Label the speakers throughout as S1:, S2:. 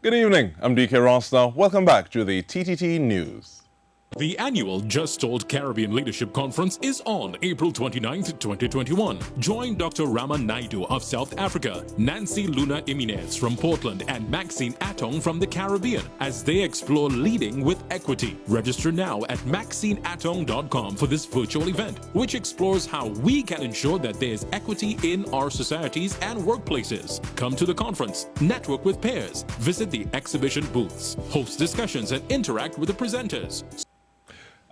S1: Good evening, I'm DK Rosner. Welcome back to the TTT News.
S2: The annual Gestalt Caribbean Leadership Conference is on April 29th, 2021. Join Dr. Rama Naidu of South Africa, Nancy Luna Iminez from Portland, and Maxine Attong from the Caribbean as they explore leading with equity. Register now at maxineattong.com for this virtual event, which explores how we can ensure that there's equity in our societies and workplaces. Come to the conference, network with peers, visit the exhibition booths, host discussions, and interact with the presenters.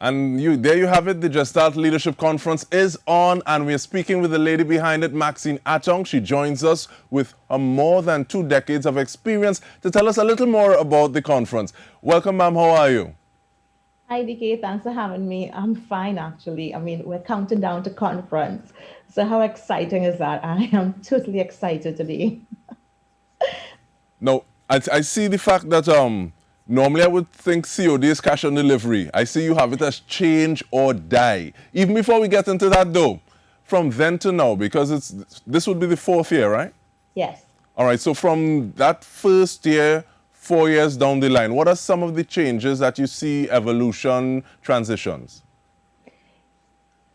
S1: And there you have it. The Gestalt Leadership Conference is on, and we're speaking with the lady behind it, Maxine Attong. She joins us with more than 2 decades of experience to tell us a little more about the conference. Welcome, ma'am. How are you?
S3: Hi, DK. Thanks for having me. I'm fine, actually. I mean, we're counting down to conference. So how exciting is that? I am totally excited today.
S1: No, I see the fact that normally I would think COD is cash on delivery. I see you have it as change or die. Even before we get into that though, from then to now, because this would be the 4th year, right?
S3: Yes.
S1: All right, so from that first year, 4 years down the line, what are some of the changes that you see, evolution, transitions?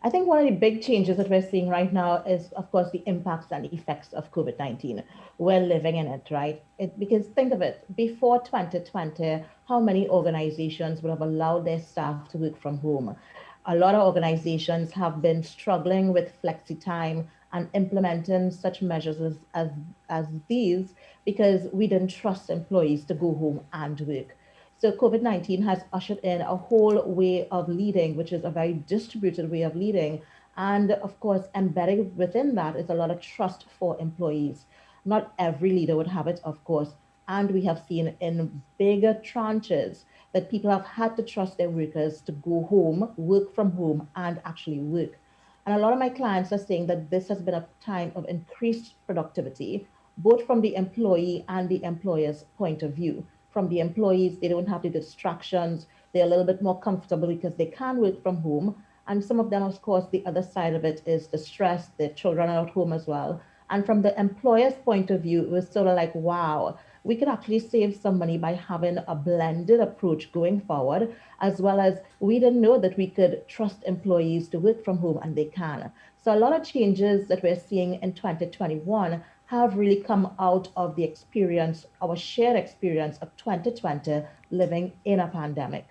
S3: I think one of the big changes that we're seeing right now is, of course, the impacts and effects of COVID-19. We're living in it, right? Because think of it, before 2020, how many organizations would have allowed their staff to work from home? A lot of organizations have been struggling with flexi time and implementing such measures as these because we didn't trust employees to go home and work. So COVID-19 has ushered in a whole way of leading, which is a very distributed way of leading. And of course, embedded within that is a lot of trust for employees. Not every leader would have it, of course. And we have seen in bigger tranches that people have had to trust their workers to go home, work from home, and actually work. And a lot of my clients are saying that this has been a time of increased productivity, both from the employee and the employer's point of view. From the employees, they don't have the distractions. They're a little bit more comfortable because they can work from home. And some of them, of course, the other side of it is the stress. Their children are at home as well. And from the employer's point of view, it was sort of like, wow, we could actually save some money by having a blended approach going forward, as well as we didn't know that we could trust employees to work from home, and they can. So a lot of changes that we're seeing in 2021 have really come out of the experience, our shared experience of 2020 living in a pandemic.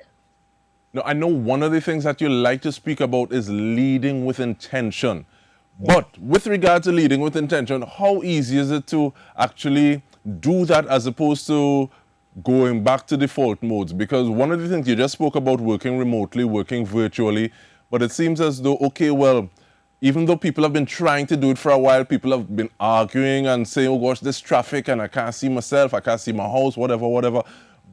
S1: Now, I know one of the things that you like to speak about is leading with intention. But with regard to leading with intention, how easy is it to actually do that as opposed to going back to default modes? Because one of the things you just spoke about, working remotely, working virtually, but it seems as though, okay, well, even though people have been trying to do it for a while, people have been arguing and saying, oh gosh, this traffic and I can't see myself, I can't see my house, whatever.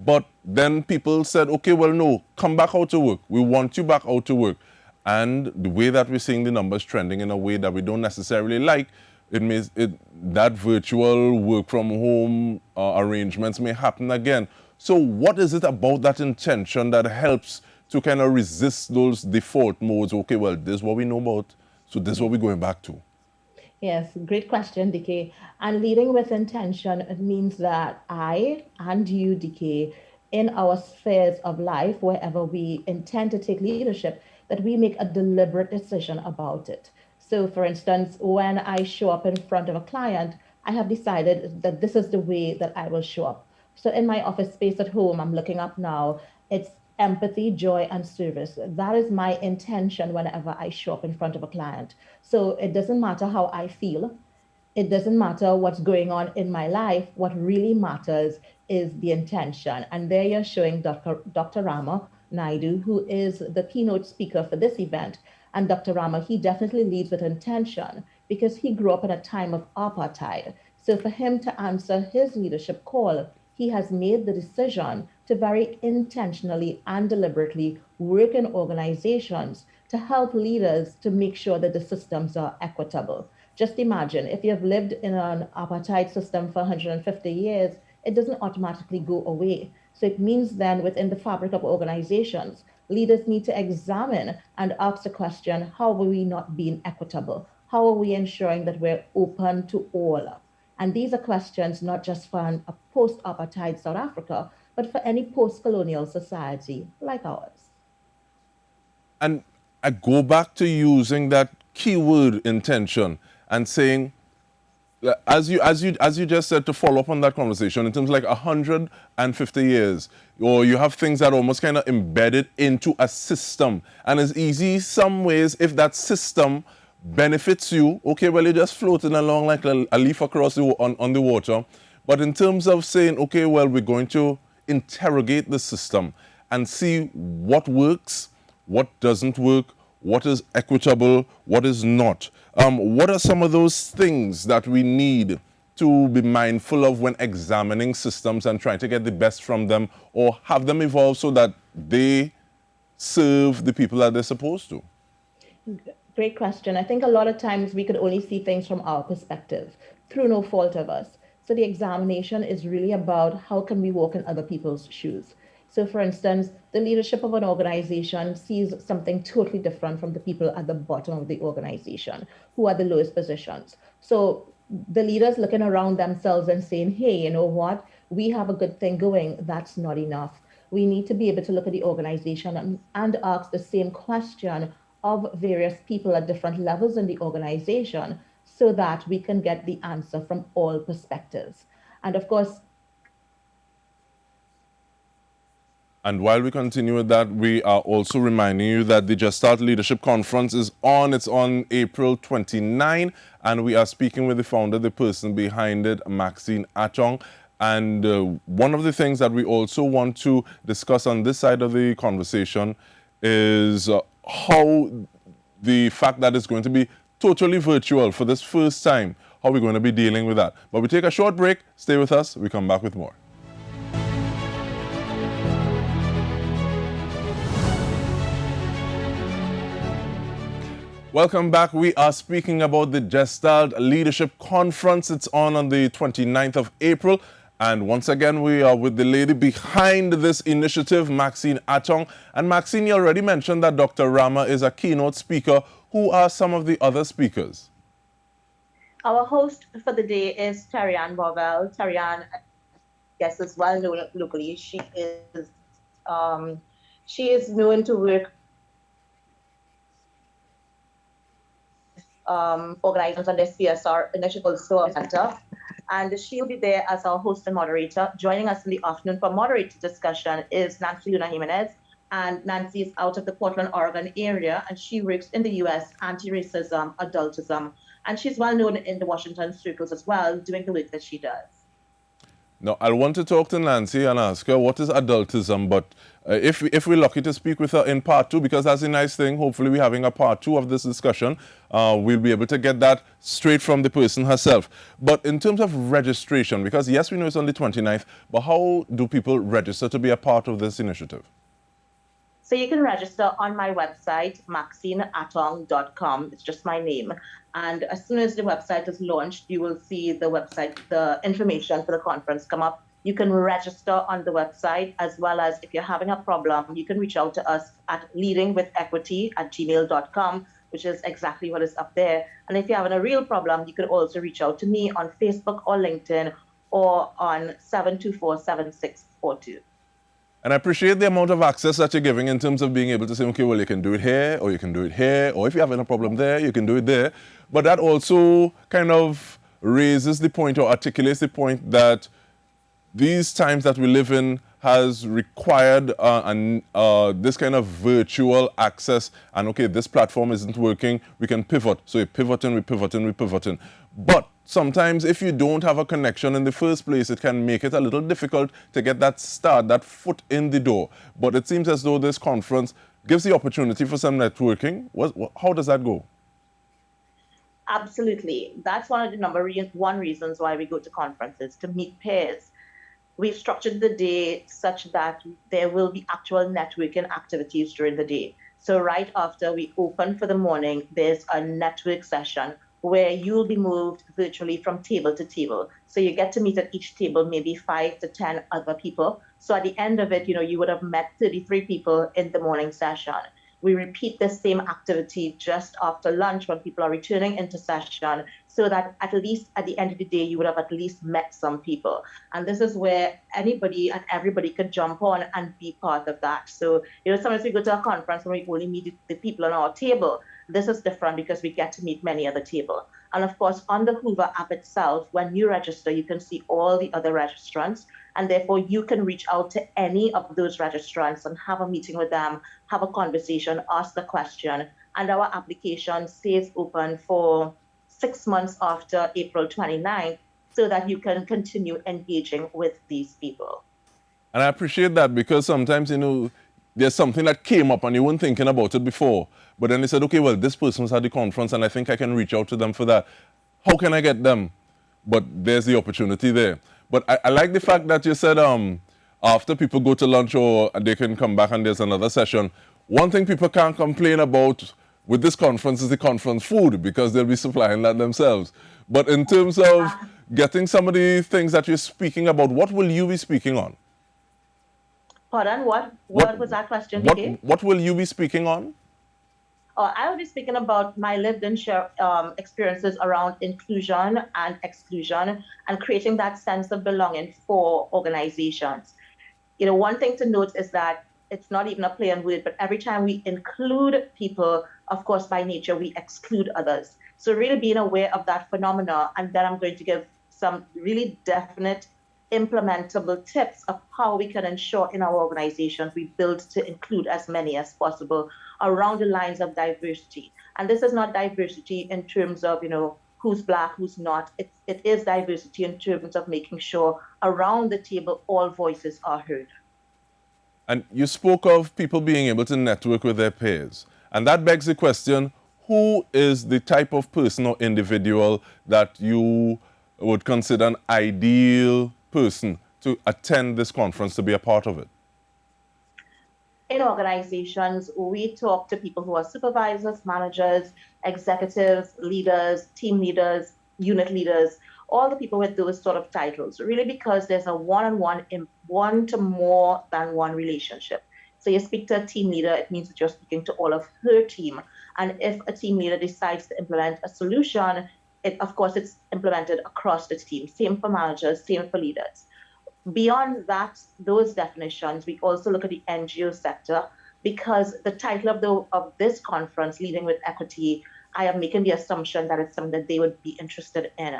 S1: But then people said, okay, well, no, come back out to work. We want you back out to work. And the way that we're seeing the numbers trending in a way that we don't necessarily like, that virtual work from home arrangements may happen again. So what is it about that intention that helps to kind of resist those default modes? Okay, well, this is what we know about. So this is what we're going back to.
S3: Yes, great question, DK. And leading with intention, it means that I and you, DK, in our spheres of life, wherever we intend to take leadership, that we make a deliberate decision about it. So for instance, when I show up in front of a client, I have decided that this is the way that I will show up. So in my office space at home, I'm looking up now, it's empathy, joy, and service. That is my intention whenever I show up in front of a client. So it doesn't matter how I feel. It doesn't matter what's going on in my life. What really matters is the intention. And there you're showing Dr. Rama Naidu, who is the keynote speaker for this event. And Dr. Rama, he definitely leads with intention because he grew up in a time of apartheid. So for him to answer his leadership call, he has made the decision to very intentionally and deliberately work in organizations to help leaders to make sure that the systems are equitable. Just imagine if you've lived in an apartheid system for 150 years, it doesn't automatically go away. So it means then within the fabric of organizations, leaders need to examine and ask the question, how are we not being equitable? How are we ensuring that we're open to all? And these are questions not just for a post-apartheid South Africa, but for any post-colonial society like ours.
S1: And I go back to using that keyword intention and saying, as you just said, to follow up on that conversation, in terms of like 150 years, or you have things that are almost kind of embedded into a system, and it's easy some ways if that system benefits you. Okay, well, you're just floating along like a leaf across on the water. But in terms of saying, okay, well, we're going to interrogate the system and see what works, what doesn't work, what is equitable, what is not. What are some of those things that we need to be mindful of when examining systems and trying to get the best from them, or have them evolve so that they serve the people that they're supposed to?
S3: Great question. I think a lot of times we could only see things from our perspective through no fault of us. So the examination is really about how can we walk in other people's shoes. So for instance, the leadership of an organization sees something totally different from the people at the bottom of the organization, who are the lowest positions. So the leaders looking around themselves and saying, hey, you know what? We have a good thing going. That's not enough. We need to be able to look at the organization and ask the same question of various people at different levels in the organization so that we can get the answer from all perspectives. And of course,
S1: and while we continue with that, we are also reminding you that the Gestalt Leadership Conference is on. It's on April 29, and we are speaking with the founder, the person behind it, Maxine Attong. And one of the things that we also want to discuss on this side of the conversation is how the fact that it's going to be totally virtual for this first time, how we're going to be dealing with that. But we take a short break. Stay with us. We come back with more. Welcome back. We are speaking about the Gestalt Leadership Conference. It's on the 29th of April. And once again, we are with the lady behind this initiative, Maxine Attong. And Maxine, you already mentioned that Dr. Rama is a keynote speaker. Who are some of the other speakers?
S3: Our host for the day is Tarianne Bovell. Tarianne, I guess, is well known locally. She is known to work organizers on this CSR initiative center, and she'll be there as our host and moderator. Joining us in the afternoon for moderated discussion is Nancy Luna Jimenez, and Nancy is out of the Portland, Oregon area, and she works in the U.S. anti-racism, adultism, and she's well known in the Washington circles as well, doing the work that she does.
S1: Now, I'll want to talk to Nancy and ask her what is adultism, but if we're lucky to speak with her in part two, because that's a nice thing, hopefully we're having a part two of this discussion, we'll be able to get that straight from the person herself. But in terms of registration, because yes, we know it's on the 29th, but how do people register to be a part of this initiative?
S3: So you can register on my website, maxineattong.com. It's just my name. And as soon as the website is launched, you will see the website, the information for the conference come up. You can register on the website, as well as if you're having a problem, you can reach out to us at leadingwithequity@gmail.com, which is exactly what is up there. And if you're having a real problem, you can also reach out to me on Facebook or LinkedIn or on 724-7642.
S1: And I appreciate the amount of access that you're giving in terms of being able to say, okay, well, you can do it here, or you can do it here, or if you're having a problem there, you can do it there. But that also kind of raises the point or articulates the point that these times that we live in has required this kind of virtual access. And okay, this platform isn't working, we can pivot. So we're pivoting, we're pivoting, we're pivoting. But sometimes if you don't have a connection in the first place, it can make it a little difficult to get that start, that foot in the door. But it seems as though this conference gives the opportunity for some networking. How does that go?
S3: Absolutely. That's one of the number one reasons why we go to conferences, to meet peers. We've structured the day such that there will be actual networking activities during the day. So right after we open for the morning, there's a network session where you'll be moved virtually from table to table. So you get to meet at each table maybe 5 to 10 other people. So at the end of it, you would have met 33 people in the morning session. we repeat the same activity just after lunch when people are returning into session, so that at least at the end of the day, you would have at least met some people. And this is where anybody and everybody could jump on and be part of that. So, sometimes we go to a conference and we only meet the people on our table. This is different because we get to meet many other people. And of course, on the Hoover app itself, when you register, you can see all the other registrants. And therefore, you can reach out to any of those registrants and have a meeting with them, have a conversation, ask the question. And our application stays open for 6 months after April 29th, so that you can continue engaging with these people.
S1: And I appreciate that, because sometimes, there's something that came up and you weren't thinking about it before. But then they said, okay, well, this person's at the conference and I think I can reach out to them for that. How can I get them? But there's the opportunity there. But I like the fact that you said after people go to lunch or they can come back and there's another session. One thing people can't complain about with this conference is the conference food, because they'll be supplying that themselves. But in terms of getting some of the things that you're speaking about, what will you be speaking on?
S3: Pardon, what was that question, DK?
S1: What will you be speaking on?
S3: I will be speaking about my lived and shared experiences around inclusion and exclusion, and creating that sense of belonging for organizations. One thing to note is that it's not even a play on word, but every time we include people, of course, by nature, we exclude others. So really being aware of that phenomena, and then I'm going to give some really definite implementable tips of how we can ensure in our organizations we build to include as many as possible around the lines of diversity. And this is not diversity in terms of, who's Black, who's not. It is diversity in terms of making sure around the table all voices are heard.
S1: And you spoke of people being able to network with their peers. And that begs the question, who is the type of person or individual that you would consider an ideal person to attend this conference, to be a part of it?
S3: In organizations, we talk to people who are supervisors, managers, executives, leaders, team leaders, unit leaders, all the people with those sort of titles, really, because there's a one-on-one, one to more than one relationship. So you speak to a team leader, it means that you're speaking to all of her team. And if a team leader decides to implement a solution, of course, it's implemented across the team. Same for managers, same for leaders. Beyond that, those definitions, we also look at the NGO sector, because the title of this conference, Leading with Equity, I am making the assumption that it's something that they would be interested in.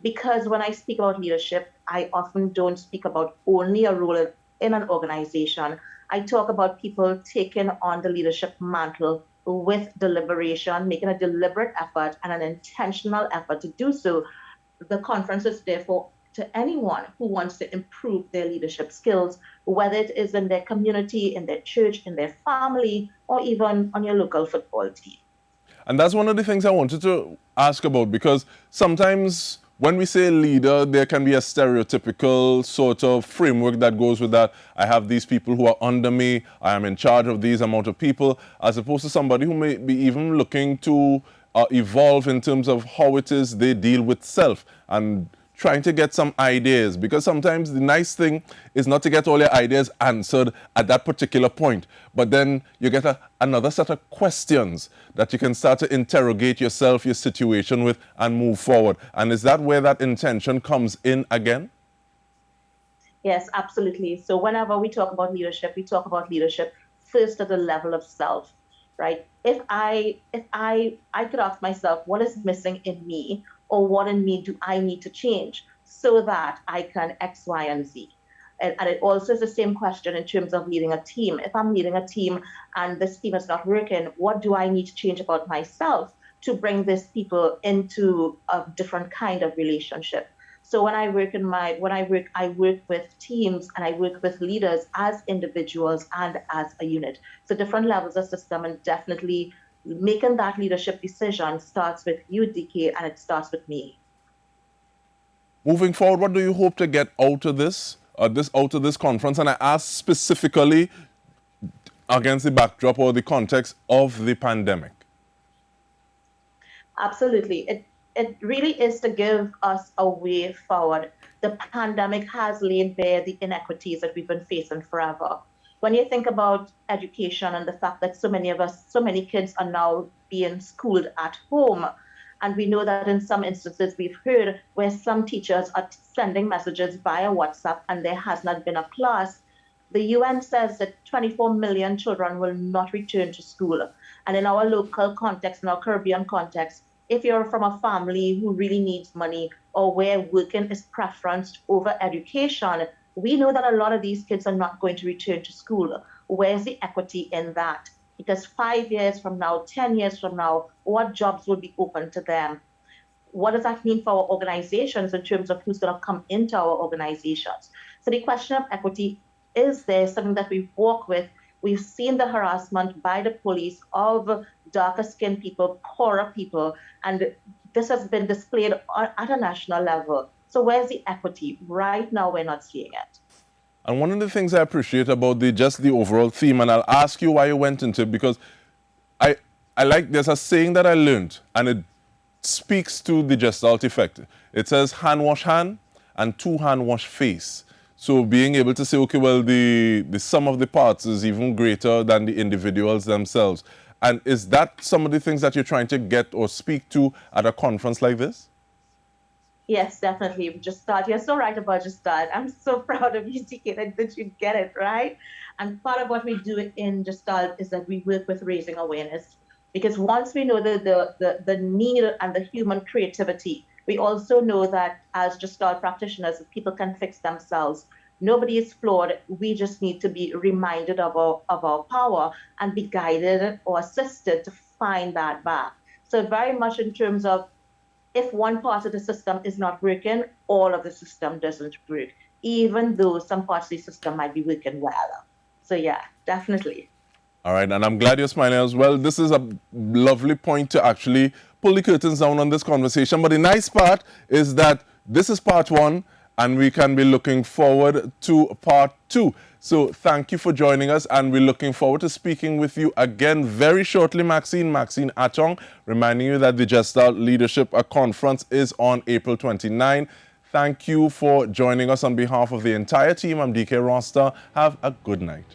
S3: Because when I speak about leadership, I often don't speak about only a role in an organization. I talk about people taking on the leadership mantle with deliberation, making a deliberate effort and an intentional effort to do so. The conference is therefore to anyone who wants to improve their leadership skills, whether it is in their community, in their church, in their family, or even on your local football team.
S1: And that's one of the things I wanted to ask about, because sometimes when we say leader, there can be a stereotypical sort of framework that goes with that. I have these people who are under me, I am in charge of these amount of people, as opposed to somebody who may be even looking to evolve in terms of how it is they deal with self and trying to get some ideas. Because sometimes the nice thing is not to get all your ideas answered at that particular point, but then you get another set of questions that you can start to interrogate yourself, your situation with, and move forward. And is that where that intention comes in again?
S3: Yes, absolutely. So whenever we talk about leadership, we talk about leadership first at the level of self, right? If I could ask myself, what is missing in me, or what in me do I need to change so that I can X, Y, and Z? And it also is the same question in terms of leading a team. If I'm leading a team and this team is not working, what do I need to change about myself to bring these people into a different kind of relationship? So when I work I work with teams and I work with leaders as individuals and as a unit. So different levels of system, and definitely making that leadership decision starts with you, DK, and it starts with me.
S1: Moving forward, what do you hope to get out of this conference? And I ask specifically against the backdrop or the context of the pandemic.
S3: Absolutely. It really is to give us a way forward. The pandemic has laid bare the inequities that we've been facing forever. when you think about education and the fact that so many kids are now being schooled at home, and we know that in some instances we've heard where some teachers are sending messages via WhatsApp and there has not been a class, the UN says that 24 million children will not return to school. And in our local context, in our Caribbean context, if you're from a family who really needs money or where working is preferenced over education, we know that a lot of these kids are not going to return to school. Where's the equity in that? Because 5 years from now, 10 years from now, what jobs will be open to them? What does that mean for our organizations in terms of who's going to come into our organizations? So the question of equity is there, something that we work with. We've seen the harassment by the police of darker skinned people, poorer people, and this has been displayed at a national level. So where's the equity? Right now, we're not seeing it.
S1: And one of the things I appreciate about the overall theme, and I'll ask you why you went into it, because I like, there's a saying that I learned, and it speaks to the Gestalt effect. It says, hand wash hand and two hand wash face. So being able to say, okay, well, the sum of the parts is even greater than the individuals themselves. And is that some of the things that you're trying to get or speak to at a conference like this?
S3: Yes, definitely. Gestalt, you're so right about Gestalt. I'm so proud of you, TK, that you get it, right? And part of what we do in Gestalt is that we work with raising awareness. Because once we know the need and the human creativity, we also know that as Gestalt practitioners, people can fix themselves. Nobody is flawed. We just need to be reminded of our power and be guided or assisted to find that back. So very much in terms of, if one part of the system is not working, all of the system doesn't work, even though some parts of the system might be working well. So yeah, definitely.
S1: All right, and I'm glad you're smiling as well. This is a lovely point to actually pull the curtains down on this conversation. But the nice part is that this is part one, and we can be looking forward to part two. So thank you for joining us, and we're looking forward to speaking with you again very shortly, Maxine Attong, reminding you that the Gestalt Leadership Conference is on April 29. Thank you for joining us on behalf of the entire team. I'm DK Roster. Have a good night.